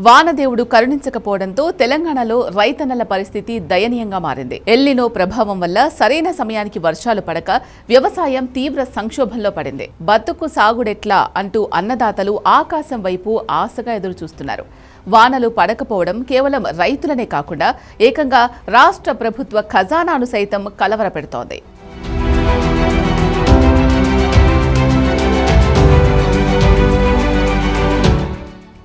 వానదేవుడు కరుణించకపోవడంతో తెలంగాణలో రైతన్నల పరిస్థితి దయనీయంగా మారింది. ఎల్నినో ప్రభావం వల్ల సరైన సమయానికి వర్షాలు పడక వ్యవసాయం తీవ్ర సంక్షోభంలో పడింది. బతుకు సాగుడెట్లా అంటూ అన్నదాతలు ఆకాశం వైపు ఆశగా ఎదురు చూస్తున్నారు. వానలు పడకపోవడం కేవలం రైతులనే కాకుండా ఏకంగా రాష్ట్ర ప్రభుత్వ ఖజానాను సైతం కలవరపెడుతోంది.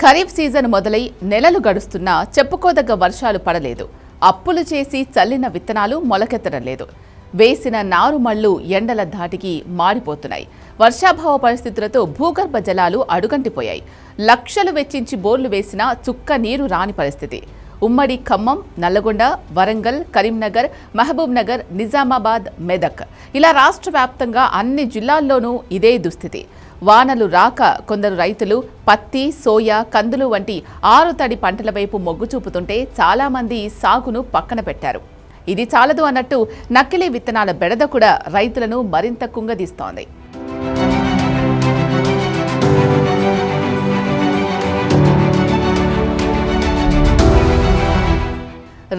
ఖరీఫ్ సీజన్ మొదలై నెలలు గడుస్తున్నా చెప్పుకోదగ్గ వర్షాలు పడలేదు. అప్పులు చేసి చల్లిన విత్తనాలు మొలకెత్తడం లేదు. వేసిన నారుమళ్లు ఎండల ధాటికి మాడిపోతున్నాయి. వర్షాభావ పరిస్థితులతో భూగర్భ జలాలు అడుగంటిపోయాయి. లక్షలు వెచ్చించి బోర్లు వేసినా చుక్క నీరు రాని పరిస్థితి. ఉమ్మడి ఖమ్మం, నల్లగొండ, వరంగల్, కరీంనగర్, మహబూబ్ నగర్, నిజామాబాద్, మెదక్ ఇలా రాష్ట్ర వ్యాప్తంగా అన్ని జిల్లాల్లోనూ ఇదే దుస్థితి. వానలు రాక కొందరు రైతులు పత్తి, సోయా, కందులు వంటి ఆరుతడి పంటల వైపు మొగ్గు చూపుతుంటే చాలామంది సాగును పక్కన పెట్టారు. ఇది చాలదు అన్నట్టు నకిలీ విత్తనాల బెడద కూడా రైతులను మరింత కుంగదీస్తోంది.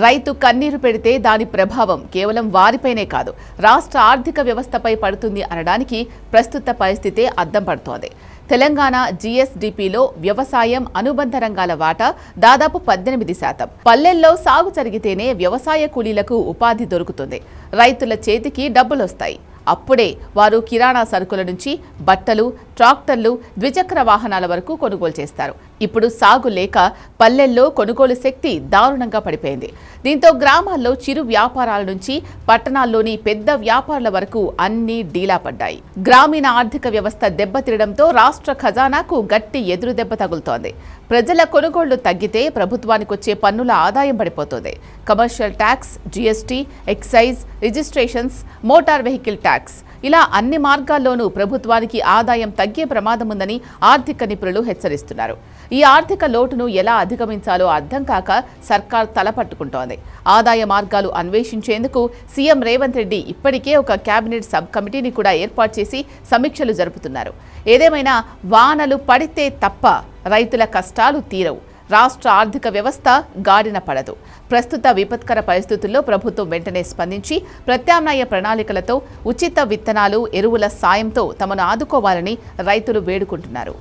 రైతు కన్నీరు పెడితే దాని ప్రభావం కేవలం వారిపైనే కాదు, రాష్ట్ర ఆర్థిక వ్యవస్థపై పడుతుంది అనడానికి ప్రస్తుత పరిస్థితే అద్దం పడుతోంది. తెలంగాణ జీఎస్డీపీలో వ్యవసాయం అనుబంధ రంగాల వాటా దాదాపు 18%. పల్లెల్లో సాగు జరిగితేనే వ్యవసాయ కూలీలకు ఉపాధి దొరుకుతుంది. రైతుల చేతికి డబ్బులొస్తాయి. అప్పుడే వారు కిరాణా సరుకుల నుంచి బట్టలు, ట్రాక్టర్లు, ద్విచక్ర వాహనాల వరకు కొనుగోలు చేస్తారు. ఇప్పుడు సాగు లేక పల్లెల్లో కొనుగోలు శక్తి దారుణంగా పడిపోయింది. దీంతో గ్రామాల్లో చిరు వ్యాపారాల నుంచి పట్టణాల్లోని పెద్ద వ్యాపారుల వరకు అన్నీ డీలా పడ్డాయి. గ్రామీణ ఆర్థిక వ్యవస్థ దెబ్బతినడంతో రాష్ట్ర ఖజానాకు గట్టి ఎదురు దెబ్బ తగులుతోంది. ప్రజల కొనుగోళ్లు తగ్గితే ప్రభుత్వానికి వచ్చే పన్నుల ఆదాయం పడిపోతుంది. Commercial tax, GST, excise, registrations, motor vehicle tax ఇలా అన్ని మార్గాల్లోనూ ప్రభుత్వానికి ఆదాయం తగ్గే ప్రమాదం ఉందని ఆర్థిక నిపుణులు హెచ్చరిస్తున్నారు. ఈ ఆర్థిక లోటును ఎలా అధిగమించాలో అర్థం కాక సర్కార్ తలపట్టుకుంటోంది. ఆదాయ మార్గాలు అన్వేషించేందుకు సీఎం రేవంత్ రెడ్డి ఇప్పటికే ఒక కేబినెట్ సబ్ కమిటీని కూడా ఏర్పాటు చేసి సమీక్షలు జరుపుతున్నారు. ఏదేమైనా వానలు పడితే తప్ప రైతుల కష్టాలు తీరవు. రాష్ట్ర ఆర్థిక వ్యవస్థ గాడిన పడదు. ప్రస్తుత విపత్కర పరిస్థితుల్లో ప్రభుత్వం వెంటనే స్పందించి ప్రత్యామ్నాయ ప్రణాళికలతో ఉచిత విత్తనాలు, ఎరువుల సాయంతో తమను ఆదుకోవాలని రైతులు వేడుకుంటున్నారు.